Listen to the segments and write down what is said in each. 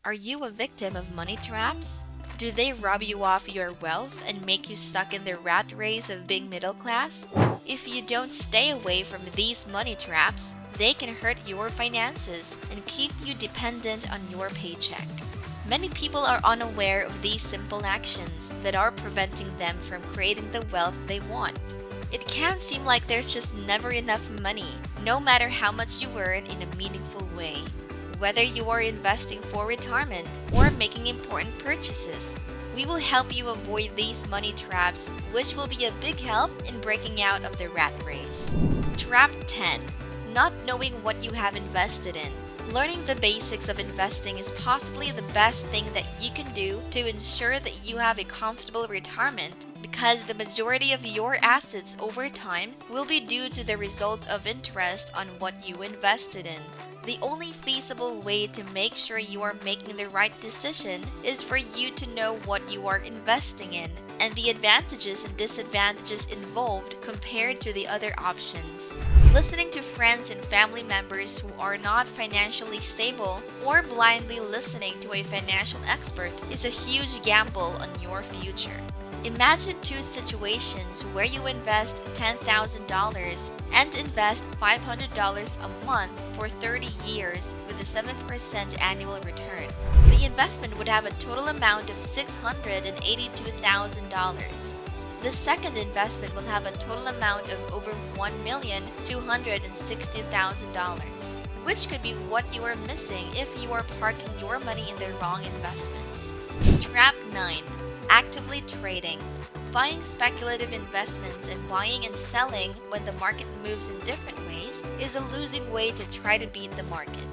Are you a victim of money traps? Do they rob you of your wealth and make you stuck in the rat race of being middle class? If you don't stay away from these money traps, they can hurt your finances and keep you dependent on your paycheck. Many people are unaware of these simple actions that are preventing them from creating the wealth they want. It can seem like there's just never enough money, no matter how much you earn in a meaningful way. Whether you are investing for retirement or making important purchases, we will help you avoid these money traps, which will be a big help in breaking out of the rat race. Trap 10. Not knowing what you have invested in. Learning the basics of investing is possibly the best thing that you can do to ensure that you have a comfortable retirement, because the majority of your assets over time will be due to the result of interest on what you invested in. The only feasible way to make sure you are making the right decision is for you to know what you are investing in and the advantages and disadvantages involved compared to the other options. Listening to friends and family members who are not financially stable or blindly listening to a financial expert is a huge gamble on your future. Imagine two situations where you invest $10,000 and invest $500 a month for 30 years with a 7% annual return. The investment would have a total amount of $682,000. The second investment will have a total amount of over $1,260,000, which could be what you are missing if you are parking your money in the wrong investments. Trap 9. Actively trading. Buying speculative investments and buying and selling when the market moves in different ways is a losing way to try to beat the market.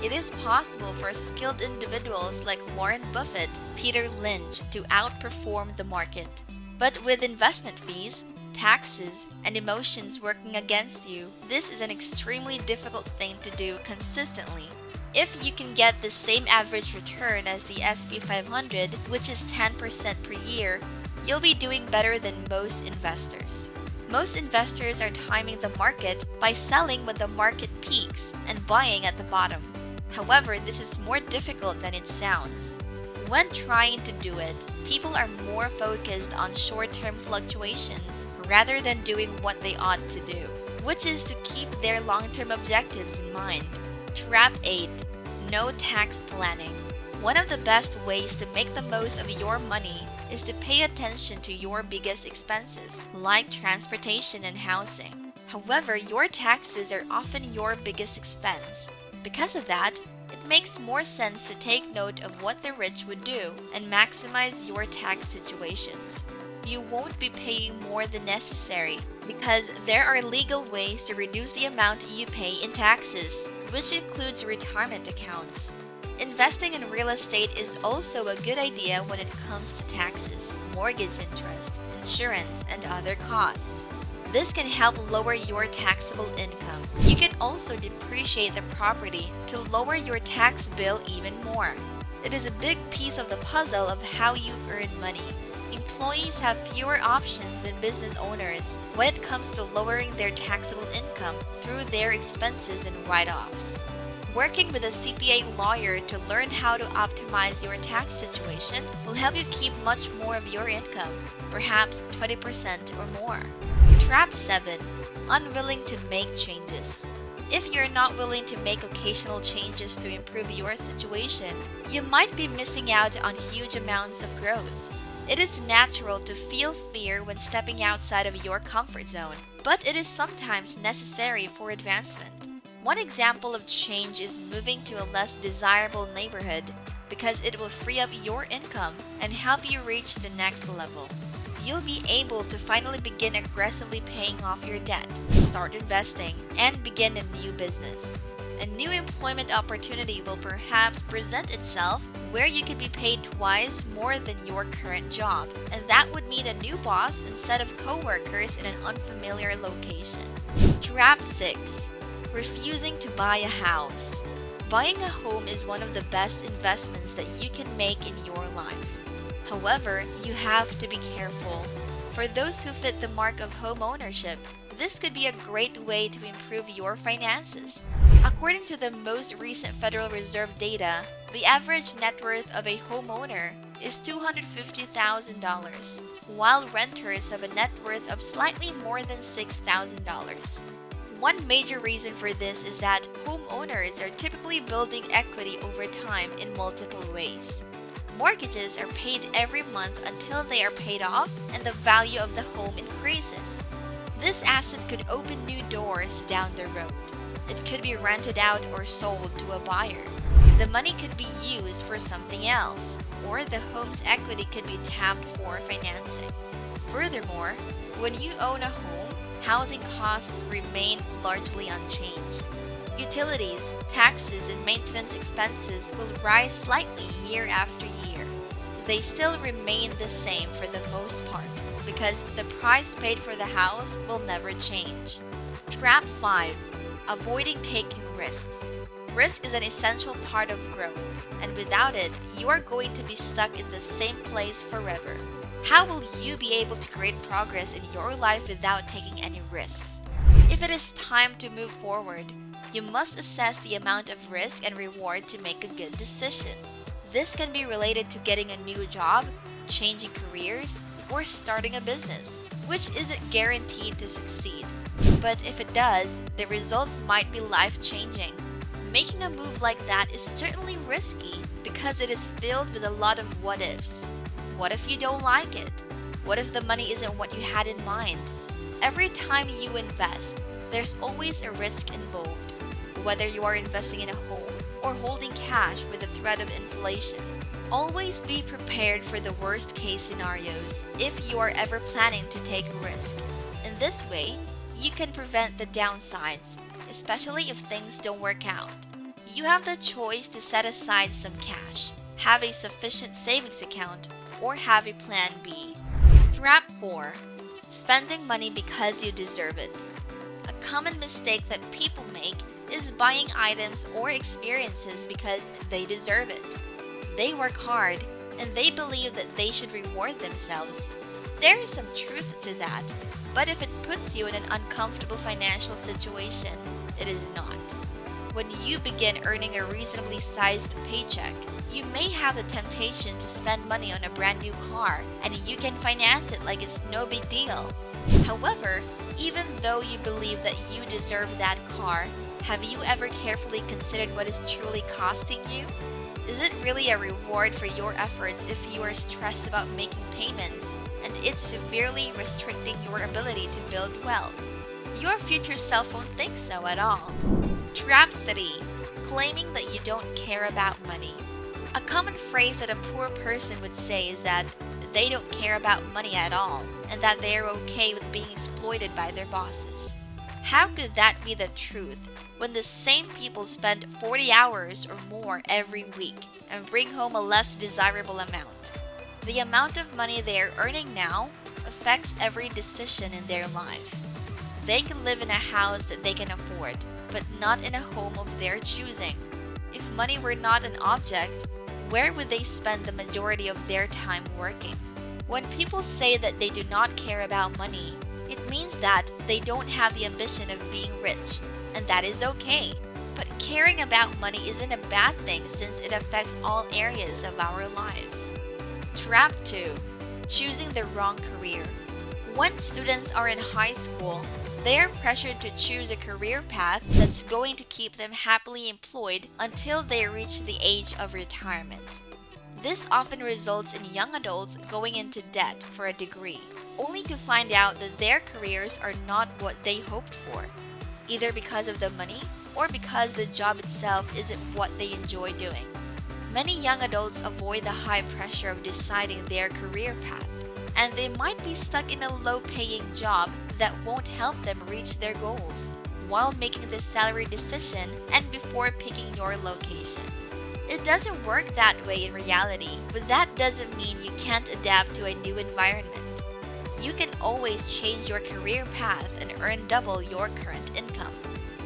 It is possible for skilled individuals like Warren Buffett, Peter Lynch to outperform the market. But with investment fees, taxes, and emotions working against you, this is an extremely difficult thing to do consistently. If you can get the same average return as the S&P 500, which is 10% per year, you'll be doing better than most investors. Most investors are timing the market by selling when the market peaks and buying at the bottom. However, this is more difficult than it sounds. When trying to do it, people are more focused on short-term fluctuations rather than doing what they ought to do, which is to keep their long-term objectives in mind. Trap 8. No tax planning. One of the best ways to make the most of your money is to pay attention to your biggest expenses, like transportation and housing. However, your taxes are often your biggest expense. Because of that, it makes more sense to take note of what the rich would do and maximize your tax situations. You won't be paying more than necessary because there are legal ways to reduce the amount you pay in taxes, which includes retirement accounts. Investing in real estate is also a good idea when it comes to taxes, mortgage interest, insurance, and other costs. This can help lower your taxable income. You can also depreciate the property to lower your tax bill even more. It is a big piece of the puzzle of how you earn money. Employees have fewer options than business owners when it comes to lowering their taxable income through their expenses and write-offs. Working with a CPA lawyer to learn how to optimize your tax situation will help you keep much more of your income, perhaps 20% or more. Trap 7. Unwilling to make changes. If you're not willing to make occasional changes to improve your situation, you might be missing out on huge amounts of growth. It is natural to feel fear when stepping outside of your comfort zone, but it is sometimes necessary for advancement. One example of change is moving to a less desirable neighborhood because it will free up your income and help you reach the next level. You'll be able to finally begin aggressively paying off your debt, start investing, and begin a new business. A new employment opportunity will perhaps present itself where you can be paid twice more than your current job, and that would mean a new boss instead of co-workers in an unfamiliar location. Trap 6. Refusing to buy a house. Buying a home is one of the best investments that you can make in your life. However, you have to be careful. For those who fit the mark of home ownership, this could be a great way to improve your finances. According to the most recent Federal Reserve data, the average net worth of a homeowner is $250,000, while renters have a net worth of slightly more than $6,000. One major reason for this is that homeowners are typically building equity over time in multiple ways. Mortgages are paid every month until they are paid off and the value of the home increases. This asset could open new doors down the road. It could be rented out or sold to a buyer. The money could be used for something else, or the home's equity could be tapped for financing. Furthermore, when you own a home, housing costs remain largely unchanged. Utilities, taxes, and maintenance expenses will rise slightly year after year. They still remain the same for the most part because the price paid for the house will never change. Trap 5. Avoiding taking risks. Risk is an essential part of growth, and without it, you are going to be stuck in the same place forever. How will you be able to create progress in your life without taking any risks? If it is time to move forward, you must assess the amount of risk and reward to make a good decision. This can be related to getting a new job, changing careers, or starting a business, which isn't guaranteed to succeed. But if it does, the results might be life-changing. Making a move like that is certainly risky because it is filled with a lot of what-ifs. What if you don't like it? What if the money isn't what you had in mind? Every time you invest, there's always a risk involved, whether you are investing in a home or holding cash with the threat of inflation. Always be prepared for the worst case scenarios if you are ever planning to take a risk. In this way, you can prevent the downsides, especially if things don't work out. You have the choice to set aside some cash, have a sufficient savings account, or have a plan B. Trap 4. Spending money because you deserve it. A common mistake that people make is buying items or experiences because they deserve it. They work hard, and they believe that they should reward themselves. There is some truth to that, but if it puts you in an uncomfortable financial situation, it is not. When you begin earning a reasonably sized paycheck, you may have the temptation to spend money on a brand new car, and you can finance it like it's no big deal. However, even though you believe that you deserve that car, have you ever carefully considered what is truly costing you? Is it really a reward for your efforts if you are stressed about making payments and it's severely restricting your ability to build wealth? Your future self won't think so at all. Trap 3. Claiming that you don't care about money. A common phrase that a poor person would say is that they don't care about money at all and that they are okay with being exploited by their bosses. How could that be the truth when the same people spend 40 hours or more every week and bring home a less desirable amount? The amount of money they are earning now affects every decision in their life. They can live in a house that they can afford, but not in a home of their choosing. If money were not an object, where would they spend the majority of their time working? When people say that they do not care about money, it means that they don't have the ambition of being rich, and that is okay. But caring about money isn't a bad thing since it affects all areas of our lives. Trap 2. Choosing the wrong career. When students are in high school, they are pressured to choose a career path that's going to keep them happily employed until they reach the age of retirement. This often results in young adults going into debt for a degree, only to find out that their careers are not what they hoped for, either because of the money or because the job itself isn't what they enjoy doing. Many young adults avoid the high pressure of deciding their career path, and they might be stuck in a low-paying job that won't help them reach their goals while making the salary decision and before picking your location. It doesn't work that way in reality, but that doesn't mean you can't adapt to a new environment. You can always change your career path and earn double your current income.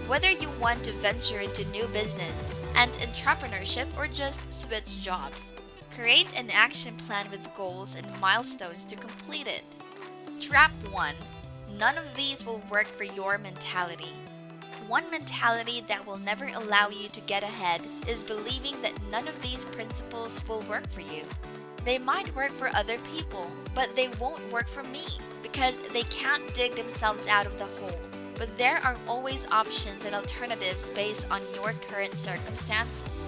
Whether you want to venture into new business and entrepreneurship or just switch jobs, create an action plan with goals and milestones to complete it. Trap 1. None of these will work for your mentality. One mentality that will never allow you to get ahead is believing that none of these principles will work for you. They might work for other people, but they won't work for me because they can't dig themselves out of the hole. But there are always options and alternatives based on your current circumstances.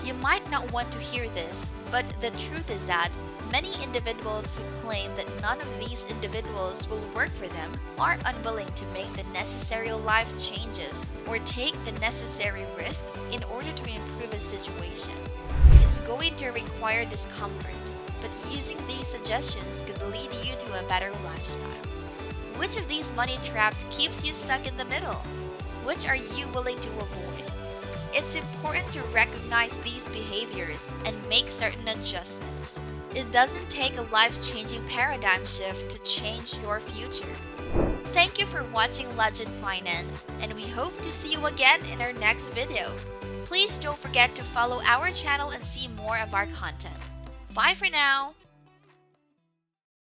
You might not want to hear this, but the truth is that many individuals who claim that none of these individuals will work for them are unwilling to make the necessary life changes or take the necessary risks in order to improve a situation. It's going to require discomfort, but using these suggestions could lead you to a better lifestyle. Which of these money traps keeps you stuck in the middle? Which are you willing to avoid? It's important to recognize these behaviors and make certain adjustments. It doesn't take a life-changing paradigm shift to change your future. Thank you for watching Legend Finance, and we hope to see you again in our next video. Please don't forget to follow our channel and see more of our content. Bye for now!